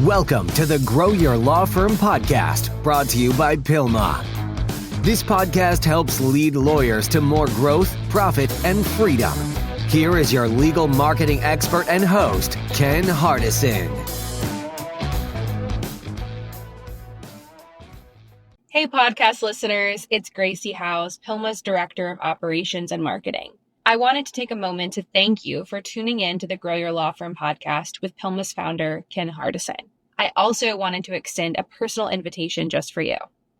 Welcome to the Grow Your Law Firm podcast, brought to you by PILMA. This podcast helps lead lawyers to more growth, profit, and freedom. Here is your legal marketing expert and host, Ken Hardison. Hey, podcast listeners, it's Gracie House, PILMA's Director of Operations and Marketing. I wanted to take a moment to thank you for tuning in to the Grow Your Law Firm podcast with PILMA's founder, Ken Hardison. I also wanted to extend a personal invitation just for you.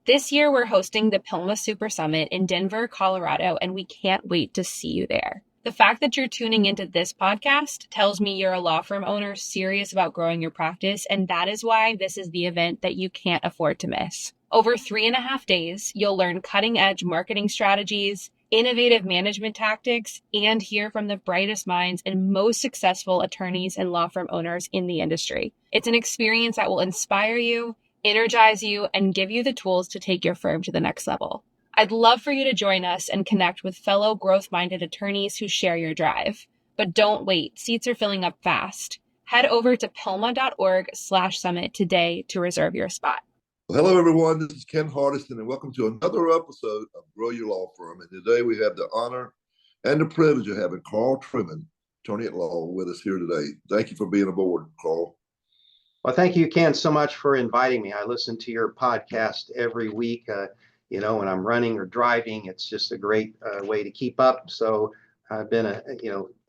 This year, we're hosting the PILMA Super Summit in Denver, Colorado, and we can't wait to see you there. The fact that you're tuning into this podcast tells me you're a law firm owner serious about growing your practice, and that is why this is the event that you can't afford to miss. Over 3.5 days, you'll learn cutting-edge marketing strategies, innovative management tactics, and hear from the brightest minds and most successful attorneys and law firm owners in the industry. It's an experience that will inspire you, energize you, and give you the tools to take your firm to the next level. I'd love for you to join us and connect with fellow growth-minded attorneys who share your drive. But don't wait, seats are filling up fast. Head over to pilma.org/summit today to reserve your spot. Well, hello, everyone. This is Ken Hardison, and welcome to another episode of Grow Your Law Firm. And today we have the honor and the privilege of having Karl Truman, attorney at law, with us here today. Thank you for being aboard, Karl. Well, thank you, Ken, so much for inviting me. I listen to your podcast every week. When I'm running or driving, it's just a great way to keep up. So I've been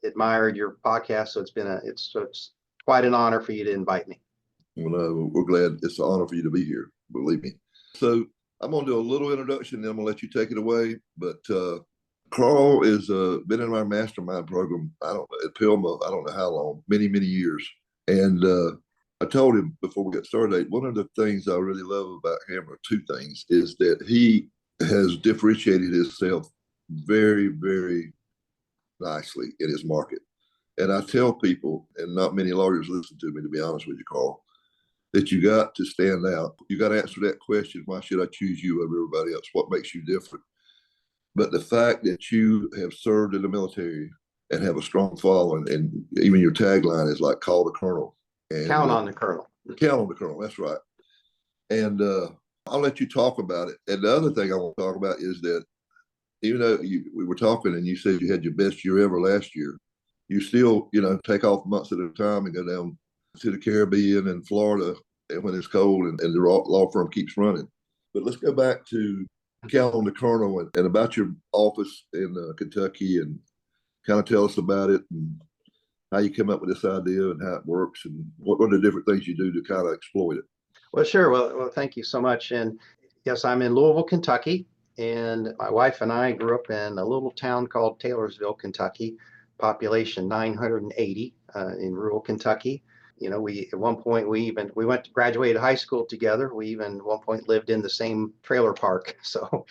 admired your podcast. So it's quite an honor for you to invite me. Well, we're glad. It's an honor for you to be here. Believe me. So I'm going to do a little introduction, then I'm going to let you take it away. But Karl has been in our mastermind program, at PILMA, I don't know how long, many, many years. And I told him before we got started, one of the things I really love about him, or two things, is that he has differentiated himself very, very nicely in his market. And I tell people, and not many lawyers listen to me, to be honest with you, Karl, that you got to stand out. You got to answer that question, why should I choose you over everybody else? What makes you different? But the fact that you have served in the military and have a strong following, and even your tagline is like, call the colonel. And, count on the colonel. Count on the colonel, that's right. And I'll let you talk about it. And the other thing I want to talk about is that even though we were talking and you said you had your best year ever last year, you still, take off months at a time and go down to the Caribbean and Florida and when it's cold and the law firm keeps running. But let's go back to Count on the Colonel and about your office in Kentucky, and kind of tell us about it and how you came up with this idea and how it works and what are the different things you do to kind of exploit it. Well, sure. Well, thank you so much. And yes, I'm in Louisville, Kentucky, and my wife and I grew up in a little town called Taylorsville, Kentucky, population 980 in rural Kentucky. We at one point we graduated high school together. We even at one point lived in the same trailer park. So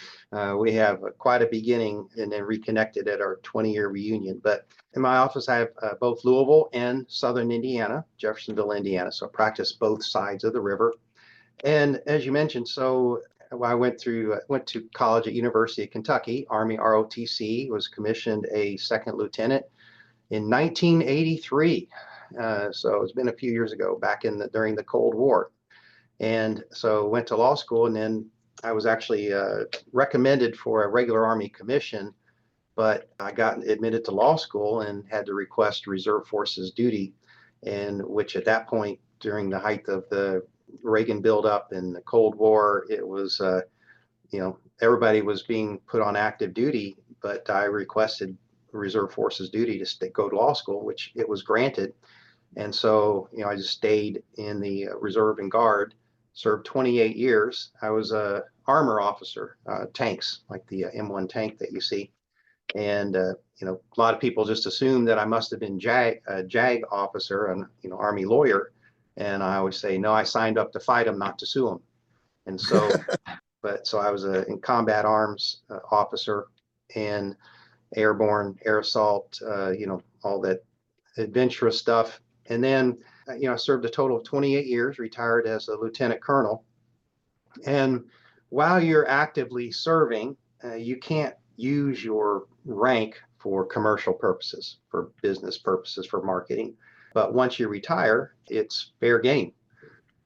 we have quite a beginning, and then reconnected at our 20-year reunion. But in my office, I have both Louisville and Southern Indiana, Jeffersonville, Indiana. So I practice both sides of the river. And as you mentioned, so I went to college at University of Kentucky, Army ROTC, was commissioned a second lieutenant in 1983. So it's been a few years ago, back during the Cold War. And so went to law school, and then I was actually recommended for a regular Army commission, but I got admitted to law school and had to request reserve forces duty, and which at that point, during the height of the Reagan buildup and the Cold War, it was, everybody was being put on active duty, but I requested reserve forces duty to go to law school, which it was granted. And so, I just stayed in the reserve and guard, served 28 years. I was a armor officer, tanks, like the M1 tank that you see. And, a lot of people just assume that I must have been a JAG officer and, Army lawyer. And I always say, no, I signed up to fight them, not to sue them. And so, so I was in combat arms officer and airborne, air assault, all that adventurous stuff. And then, I served a total of 28 years, retired as a lieutenant colonel. And while you're actively serving, you can't use your rank for commercial purposes, for business purposes, for marketing. But once you retire, it's fair game.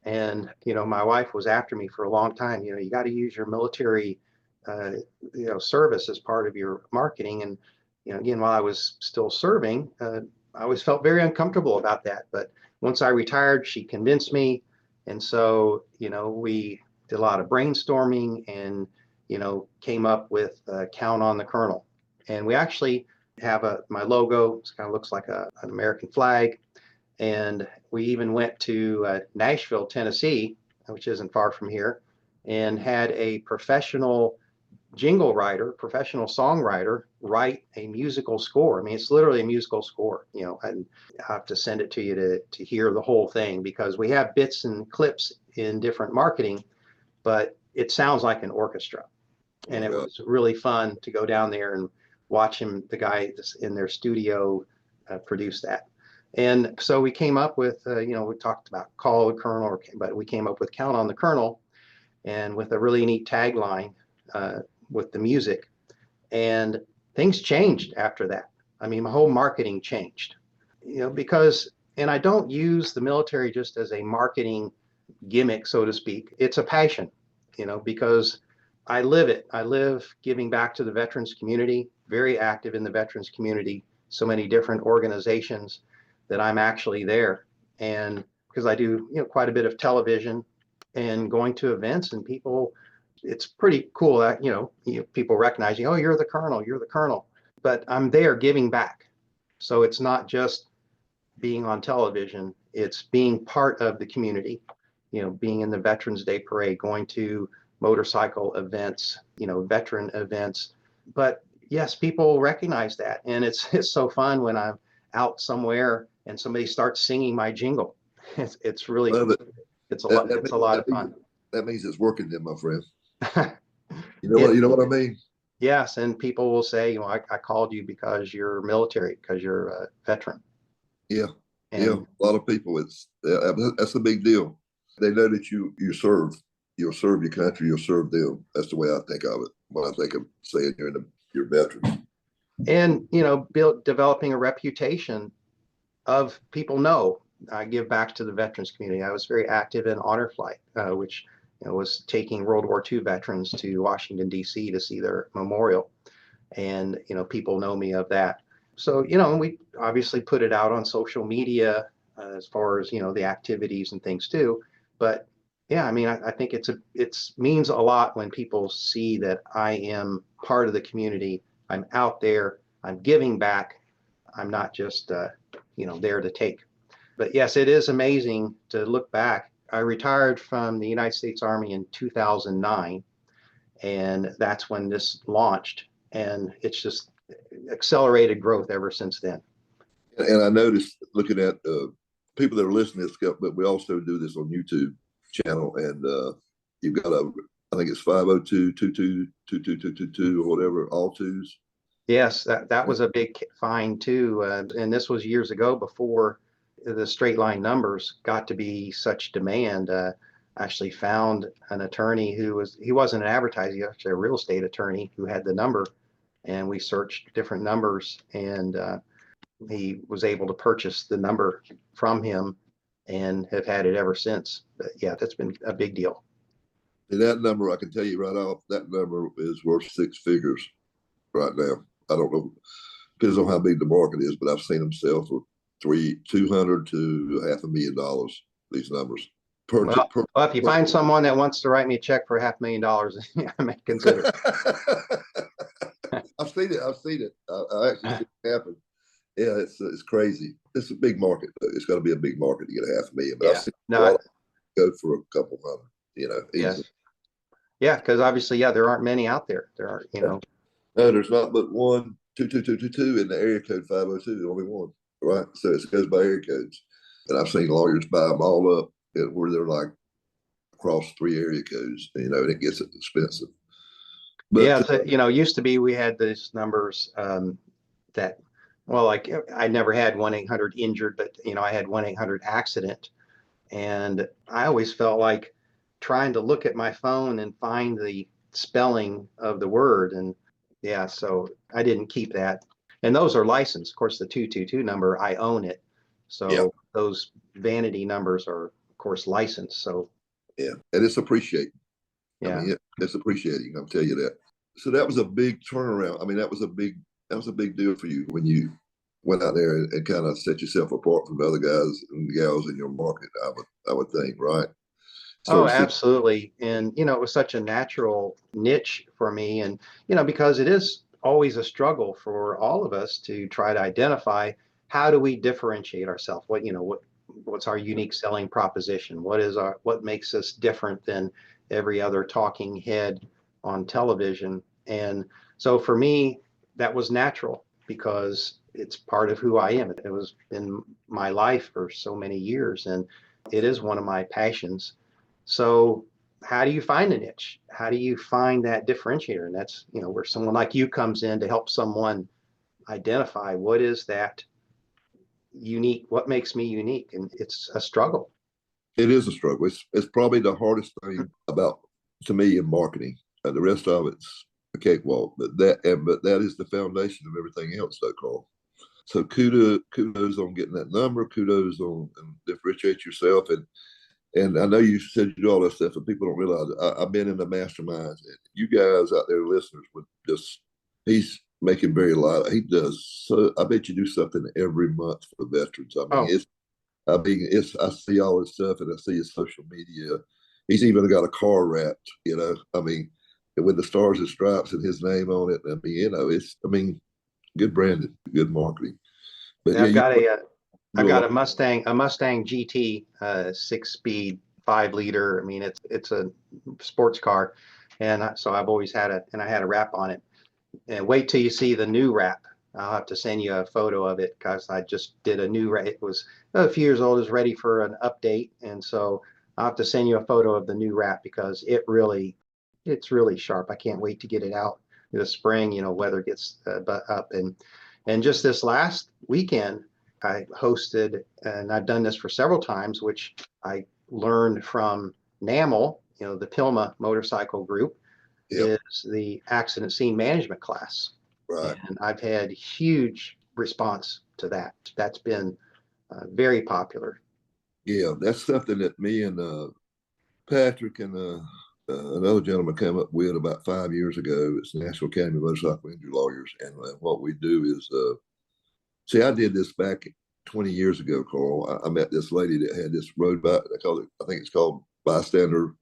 And, my wife was after me for a long time. You got to use your military, uh, service as part of your marketing. And, again, while I was still serving, I always felt very uncomfortable about that. But once I retired, she convinced me. And so, we did a lot of brainstorming and, came up with Count on the Colonel. And we actually have my logo. It kind of looks like an American flag. And we even went to Nashville, Tennessee, which isn't far from here, and had a professional professional songwriter write a musical score. I mean, it's literally a musical score, and I have to send it to you to hear the whole thing, because we have bits and clips in different marketing, but it sounds like an orchestra. And it was really fun to go down there and watch the guy in their studio produce that. And so we came up with, we talked about Call the Colonel, but we came up with Count on the Colonel, and with a really neat tagline with the music. And things changed after that. I mean, my whole marketing changed, and I don't use the military just as a marketing gimmick, so to speak. It's a passion, because I live it. I live giving back to the veterans community, very active in the veterans community, so many different organizations that I'm actually there. And because I do, quite a bit of television and going to events, and it's pretty cool that, people recognize you. Oh, you're the colonel. But I'm there giving back. So it's not just being on television, it's being part of the community, being in the Veterans Day Parade, going to motorcycle events, veteran events. But yes, people recognize that. And it's so fun when I'm out somewhere and somebody starts singing my jingle. It's really, it's a lot of fun. That means it's working then, my friend. Yeah. You know what I mean? Yes, and people will say, I called you because you're military, because you're a veteran. Yeah, And yeah. A lot of people, that's a big deal. They know that you serve. You'll serve your country. You'll serve them. That's the way I think of it when I think of saying you're veteran. And developing a reputation of people know I give back to the veterans community. I was very active in Honor Flight, which was taking World War II veterans to Washington, D.C. to see their memorial. And, people know me of that. So, we obviously put it out on social media as far as, the activities and things too. But yeah, I mean, I think it means a lot when people see that I am part of the community. I'm out there, I'm giving back. I'm not just, there to take. But yes, it is amazing to look back. I retired from the United States Army in 2009, and that's when this launched. And it's just accelerated growth ever since then. And I noticed looking at people that are listening to this, but we also do this on YouTube channel, and you've got I think it's 502-22-2222 or whatever, all twos. Yes, that was a big find too. And this was years ago, before the straight line numbers got to be such demand. Actually found an attorney he wasn't an advertiser, he was actually a real estate attorney who had the number, and we searched different numbers, and he was able to purchase the number from him and have had it ever since. But yeah, that's been a big deal. And that number, I can tell you right off, that number is worth six figures right now. I don't know, depends on how big the market is, but I've seen them sell for $200,000 to $500,000. These numbers. Well, if you find someone that wants to write me a check for $500,000, I may consider. I've seen it. I actually seen it happen. Yeah, it's crazy. It's a big market, though. It's got to be a big market to get $500,000. But I've seen a lot of go for a couple hundred. Yes. Yeah, because obviously, there aren't many out there. There are, No, there's not but 1-2-2-2-2-2 in the area code 502. Only one, right? So it goes by area codes, and I've seen lawyers buy them all up where they're like across 3 area codes. And it gets expensive. But yeah, used to be we had these numbers that, well, like I never had 1-800 injured, but I had 1-800 accident, and I always felt like trying to look at my phone and find the spelling of the word, and yeah, so I didn't keep that. And those are licensed. Of course, the 222 number, I own it. So those vanity numbers are, of course, licensed. So yeah, and it's appreciated. I yeah. mean, it's appreciating. I'll tell you that. So that was a big turnaround. I mean, that was a big deal for you when you went out there and kind of set yourself apart from the other guys and gals in your market. I would think, right? Oh, Started seeing, absolutely. And, it was such a natural niche for me. And, because it is always a struggle for all of us to try to identify how do we differentiate ourselves? What's our unique selling proposition? What makes us different than every other talking head on television? And so for me, that was natural because it's part of who I am. It was in my life for so many years, and it is one of my passions. So how do you find a niche? How do you find that differentiator? And that's, where someone like you comes in to help someone identify what is that unique, what makes me unique. And it's a struggle. it is a struggle. It's probably the hardest thing about to me in marketing. The rest of it's a cakewalk, but that is the foundation of everything else, though, Carl. So kudos on getting that number. Kudos on and differentiate yourself. And I know you said you do all that stuff, and people don't realize I've been in the masterminds, and you guys out there, listeners, would he's making very light. He does. So I bet you do something every month for veterans. Oh, I see all his stuff, and I see his social media. He's even got a car wrapped, with the stars and stripes and his name on it. Good branding, good marketing. But yeah, yeah, you I've do a got lot. a Mustang GT, 6 speed, 5 liter. I mean, it's a sports car. And so I've always had and I had a wrap on it. And wait till you see the new wrap. I'll have to send you a photo of it because I just did a new wrap. It was a few years old, is ready for an update. And so I'll have to send you a photo of the new wrap because it's really sharp. I can't wait to get it out in the spring, weather gets up. And just this last weekend, I hosted, and I've done this for several times, which I learned from NAML, the PILMA motorcycle group, Yep, is the accident scene management class. right. And I've had huge response to that. That's been very popular. Yeah, that's something that me and Patrick and another gentleman came up with about 5 years ago. It's National Academy of Motorcycle Injury Lawyers, and what we do is, see, I did this back 20 years ago, Carl. I met this lady that had this road bike. I think it's called bystander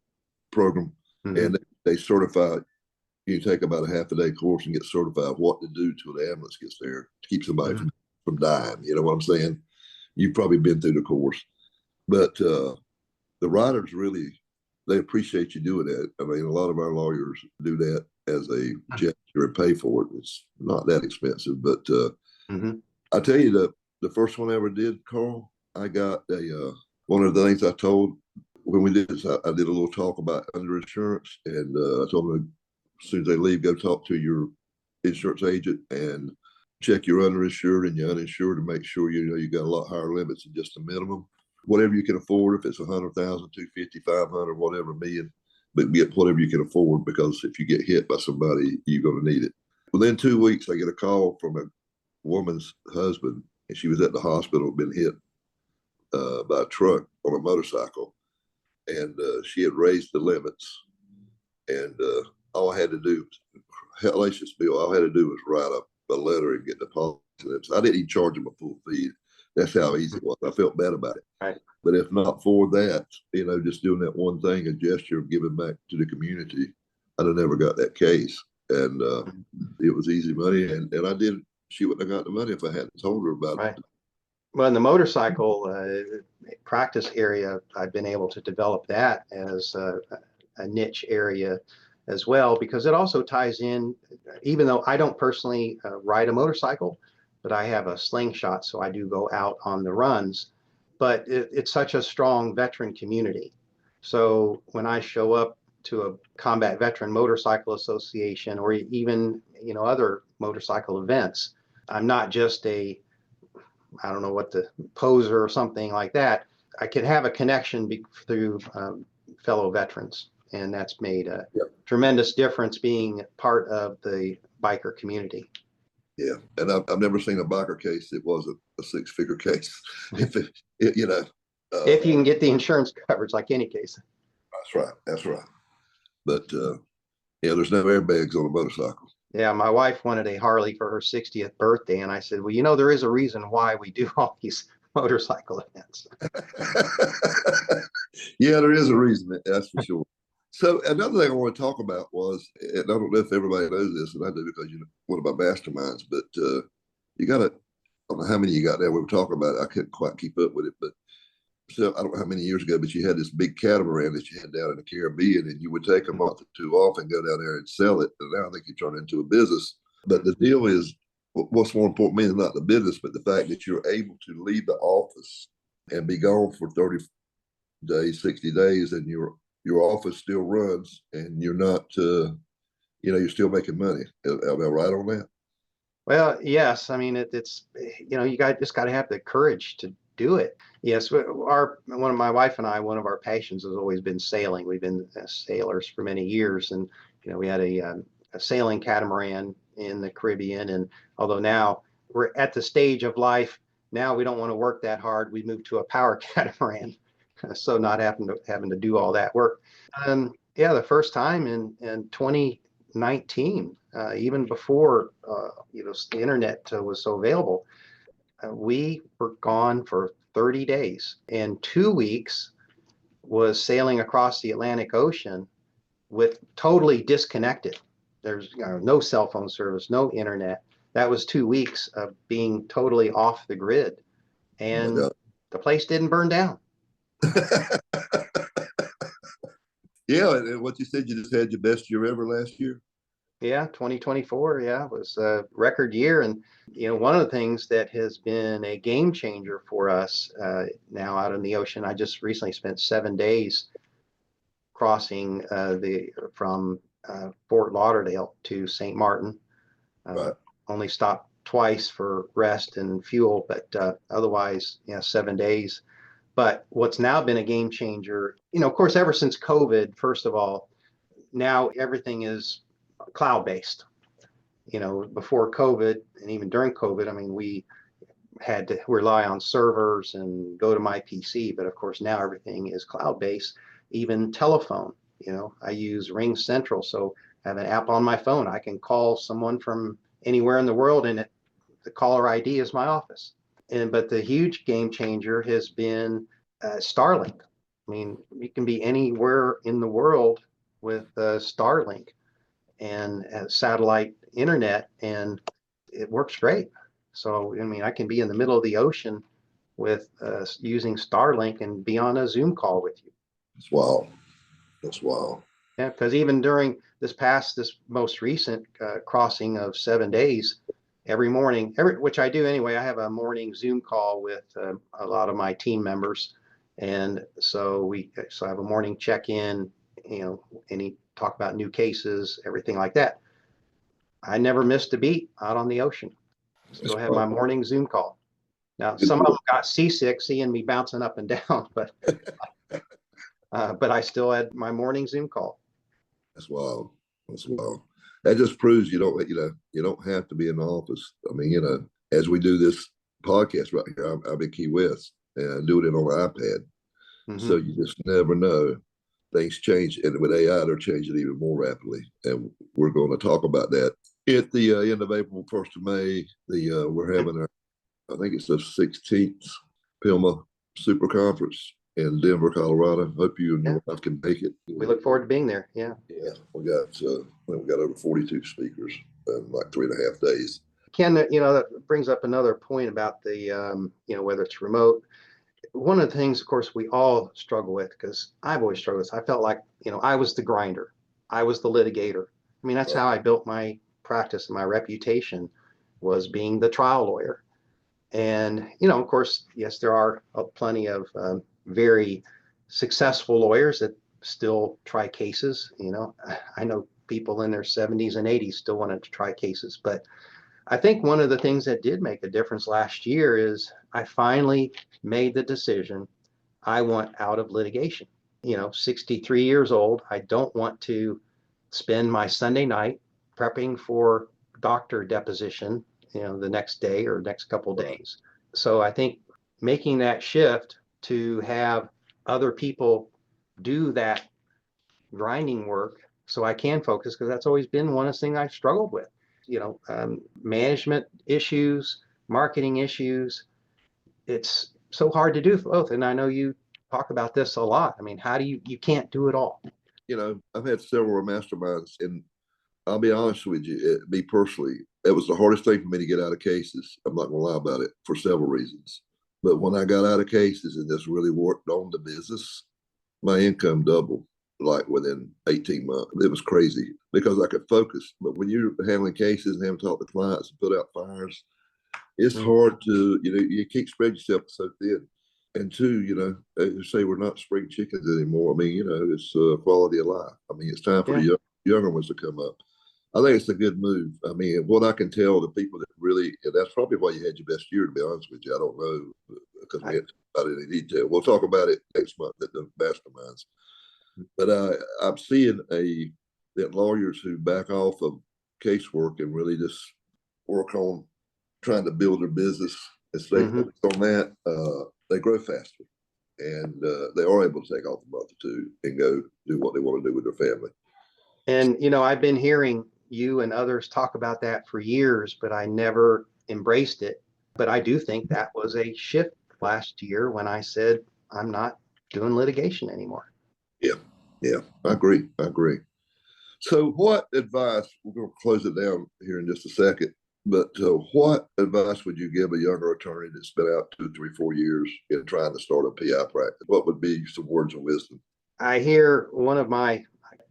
program, Mhm. and they certify. You take about a half a day course and get certified what to do till the ambulance gets there to keep somebody Mhm. from dying. You know what I'm saying? You've probably been through the course, but the riders really they appreciate you doing that. I mean, a lot of our lawyers do that as a gesture and pay for it. It's not that expensive, but Mhm. I tell you the first one I ever did, Carl, I got a one of the things I told when we did this, I did a little talk about underinsurance, and I told them as soon as they leave, go talk to your insurance agent and check your underinsured and your uninsured and make sure you got a lot higher limits than just the minimum. Whatever you can afford, if it's 100,000, 250, 500, whatever, million, but get whatever you can afford, because if you get hit by somebody, you're going to need it. Within 2 weeks, I get a call from a woman's husband, and she was at the hospital, been hit by a truck on a motorcycle, and she had raised the limits, and all I had to do, hellacious bill, all I had to do was write up a letter and get the policy. I didn't even charge them a full fee. That's how easy it was. I felt bad about it. Right. But if not for that, just doing that one thing, a gesture of giving back to the community, I'd have never got that case. And it was easy money. And I did, she wouldn't have got the money if I hadn't told her about Right. it. Well, in the motorcycle practice area, I've been able to develop that as a niche area as well, because it also ties in, even though I don't personally ride a motorcycle, but I have a slingshot, so I do go out on the runs. But it's such a strong veteran community. So when I show up to a Combat Veteran Motorcycle Association, or even other motorcycle events, I'm not just I don't know what the poser or something like that. I could have a connection through fellow veterans, and that's made a Yep. tremendous difference being part of the biker community. Yeah. And I've never seen a biker case that wasn't a six-figure case. If If you can get the insurance coverage, like any case. That's right. That's right. But yeah, there's no airbags on a motorcycle. Yeah, my wife wanted a Harley for her 60th birthday, and I said, well, there is a reason why we do all these motorcycle events. Yeah, there is a reason, that's for sure. So another thing I want to talk about was, and I don't know if everybody knows this, and I do because you're one of my masterminds, but you got to, I don't know how many you got there. We were talking about it. I couldn't quite keep up with it, but so I don't know how many years ago, but you had this big catamaran that you had down in the Caribbean, and you would take a month or two off and go down there and sell it. And now I think you turn it into a business. But the deal is, what's more important to me is not the business, but the fact that you're able to leave the office and be gone for 30 days, 60 days, and your office still runs, and you're not, you're still making money. Am I right on that? Well, yes. I mean, it's you just got to have the courage to do it. Yes, my wife and I, one of our passions has always been sailing. We've been sailors for many years, and we had a sailing catamaran in the Caribbean. And although now we're at the stage of life, now we don't want to work that hard. We moved to a power catamaran, so not having to do all that work. Yeah, the first time in 2019, even before the internet was so available, we were gone for 30 days, and 2 weeks was sailing across the Atlantic Ocean with totally disconnected. There's no cell phone service, no internet. That was 2 weeks of being totally off the grid, and the place didn't burn down. Yeah, and what you said, you just had your best year ever last year. Yeah, 2024, was a record year. And, one of the things that has been a game changer for us now out in the ocean, I just recently spent 7 days crossing from Fort Lauderdale to St. Martin. Right. Only stopped twice for rest and fuel, but otherwise, 7 days. But what's now been a game changer, of course, ever since COVID, first of all, now everything is cloud-based. Before COVID and even during COVID, I mean, we had to rely on servers and go to my PC, but of course now everything is cloud-based, even telephone. I use Ring Central, so I have an app on my phone. I can call someone from anywhere in the world, and the caller ID is my office. But the huge game changer has been Starlink. I mean, you can be anywhere in the world with Starlink and satellite internet, and it works great. So, I mean, I can be in the middle of the ocean with using Starlink and be on a Zoom call with you. That's wild. That's wild. Yeah, because even during this most recent crossing of 7 days, every morning, which I do anyway, I have a morning Zoom call with a lot of my team members. And so I have a morning check-in, any talk about new cases, everything like that. I never missed a beat out on the ocean. Still have my morning Zoom call. Now, some of them got seasick seeing me bouncing up and down, but I still had my morning Zoom call. That's wild. That's wild. That just proves you don't have to be in the office. I mean, as we do this podcast right here, I'm in Key West and I do it on an iPad. Mm-hmm. So you just never know. Things change, and with AI, they're changing even more rapidly. And we're going to talk about that at the end of April, 1st of May. We're having I think it's the 16th PILMA Super Conference in Denver, Colorado. Hope you and your wife can make it. We look forward to being there. Yeah. Yeah, we got over 42 speakers in like 3.5 days. Ken, that brings up another point about the whether it's remote. One of the things, of course, we all struggle with, because I've always struggled with, I felt like, I was the grinder. I was the litigator. I mean, that's how I built my practice and my reputation, was being the trial lawyer. And, of course, yes, there are plenty of very successful lawyers that still try cases. I know people in their 70s and 80s still wanted to try cases, but I think one of the things that did make a difference last year is I finally made the decision I want out of litigation. 63 years old. I don't want to spend my Sunday night prepping for doctor deposition, the next day or next couple of days. So I think making that shift to have other people do that grinding work so I can focus, because that's always been one of the things I've struggled with. Management issues, marketing issues. It's so hard to do both. And I know you talk about this a lot. I mean, how do you can't do it all. I've had several masterminds, and I'll be honest with you, me personally, it was the hardest thing for me to get out of cases. I'm not going to lie about it, for several reasons. But when I got out of cases and just really worked on the business, my income doubled like within 18 months. It was crazy because I could focus. But when you're handling cases and having to talk to clients and put out fires, it's hard to, you can't spread yourself so thin. And two, as you say, we're not spring chickens anymore. I mean, it's quality of life. I mean, it's time for the younger ones to come up. I think it's a good move. I mean, what I can tell the people that really, and that's probably why you had your best year, to be honest with you. I don't know, because we haven't talked about it in detail. We'll talk about it next month at the masterminds. But I'm seeing that lawyers who back off of casework and really just work on trying to build their business and stay focused on that, they grow faster. And they are able to take off a month or two and go do what they want to do with their family. And, I've been hearing you and others talk about that for years, but I never embraced it. But I do think that was a shift last year when I said, I'm not doing litigation anymore. Yeah, I agree. So what advice, we're going to close it down here in just a second, but what advice would you give a younger attorney that's been out 2, 3, 4 years in trying to start a PI practice? What would be some words of wisdom? I hear one of my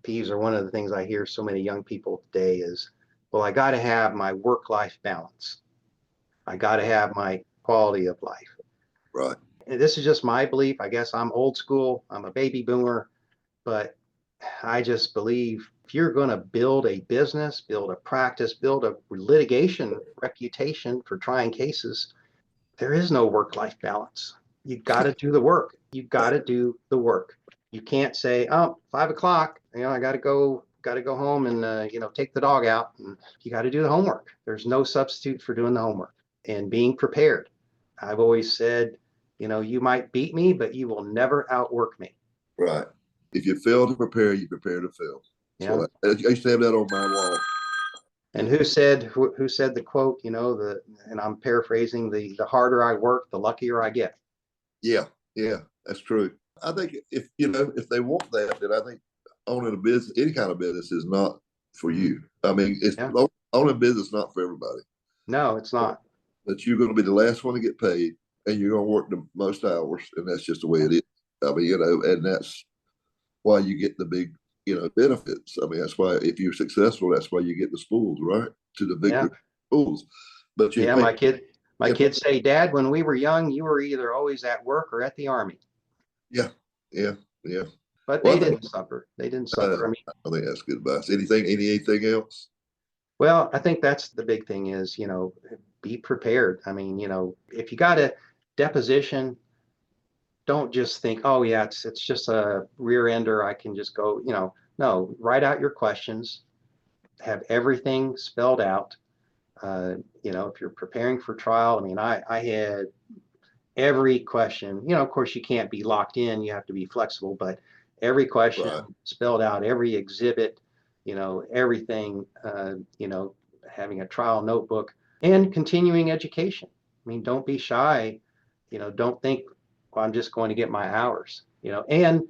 peeves, or one of the things I hear so many young people today is, well, I got to have my work-life balance. I got to have my quality of life. Right. And this is just my belief. I guess I'm old school. I'm a baby boomer, but I just believe if you're going to build a business, build a practice, build a litigation reputation for trying cases, there is no work-life balance. You've got to do the work. You've got to do the work. You can't say, oh, 5 o'clock, I got to go home and, take the dog out. And you got to do the homework. There's no substitute for doing the homework and being prepared. I've always said, you might beat me, but you will never outwork me. Right. If you fail to prepare, you prepare to fail. Yeah. I used to have that on my wall. And who said the quote, and I'm paraphrasing, the harder I work, the luckier I get. Yeah, that's true. I think if they want that, then I think owning a business, any kind of business, is not for you. I mean, owning a business not for everybody. No, it's not. But you're going to be the last one to get paid, and you're going to work the most hours, and that's just the way it is. I mean, and that's why you get the big, benefits. I mean, that's why if you're successful, that's why you get the spools, right? To the big spools. But my kids say, Dad, when we were young, you were either always at work or at the Army. Yeah. But they didn't suffer. They didn't suffer. I think that's good advice. Anything else? Well, I think that's the big thing is, be prepared. I mean, if you got a deposition, don't just think, oh yeah, it's just a rear ender. I can just go, no, write out your questions, have everything spelled out. If you're preparing for trial, I mean, I had every question, of course you can't be locked in, you have to be flexible, but every question spelled out, every exhibit, everything, having a trial notebook and continuing education. I mean, don't be shy, don't think, well, I'm just going to get my hours, and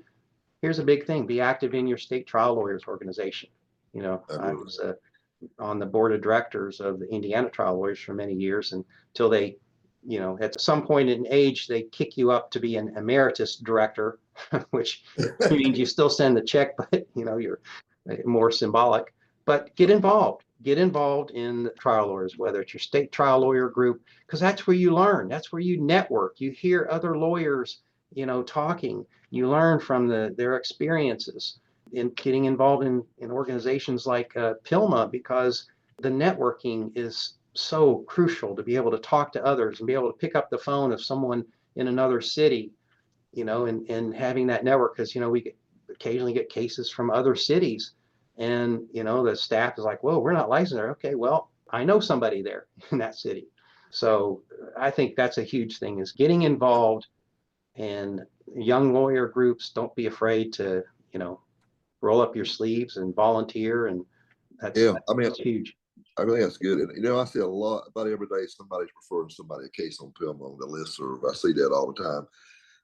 here's a big thing, be active in your state trial lawyers organization. I was on the board of directors of the Indiana trial lawyers for many years until they, at some point in age, they kick you up to be an emeritus director, which means you still send the check, but you're more symbolic. But get involved in the trial lawyers, whether it's your state trial lawyer group, because that's where you learn. That's where you network. You hear other lawyers, talking. You learn from their experiences. In getting involved in organizations like PILMA, because the networking is so crucial to be able to talk to others and be able to pick up the phone of someone in another city, and having that network, because we occasionally get cases from other cities, and the staff is like, well, we're not licensed there. Okay, well, I know somebody there in that city. So I think that's a huge thing, is getting involved And young lawyer groups, don't be afraid to, roll up your sleeves and volunteer. And Yeah, I mean, that's huge. I think that's good. And I see a lot about every day somebody's referring somebody a case on PILMA on the listserv. I see that all the time.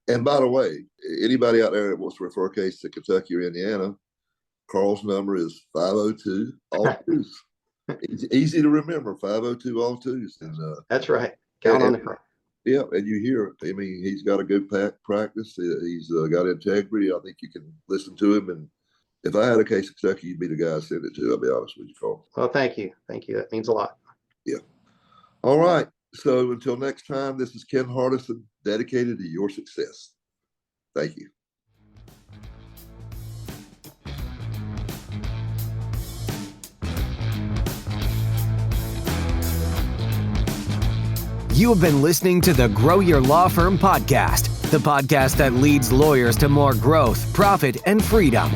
And by the way, anybody out there that wants to refer a case to Kentucky or Indiana, Karl's number is 502 all twos. Easy to remember, 502 all twos. And that's right. Count on the Karl. Yeah, and you hear it. I mean, he's got a good practice. He's got integrity. I think you can listen to him. And if I had a case of Kentucky, you'd be the guy I send it to. I'll be honest with you, Karl. Well, thank you. Thank you. That means a lot. Yeah. All right. So until next time, this is Ken Hardison, dedicated to your success. Thank you. You have been listening to the Grow Your Law Firm podcast, the podcast that leads lawyers to more growth, profit, and freedom.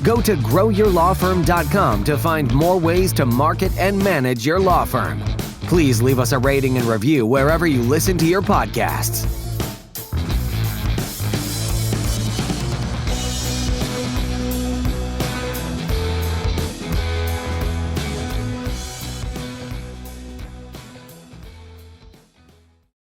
Go to growyourlawfirm.com to find more ways to market and manage your law firm. Please leave us a rating and review wherever you listen to your podcasts.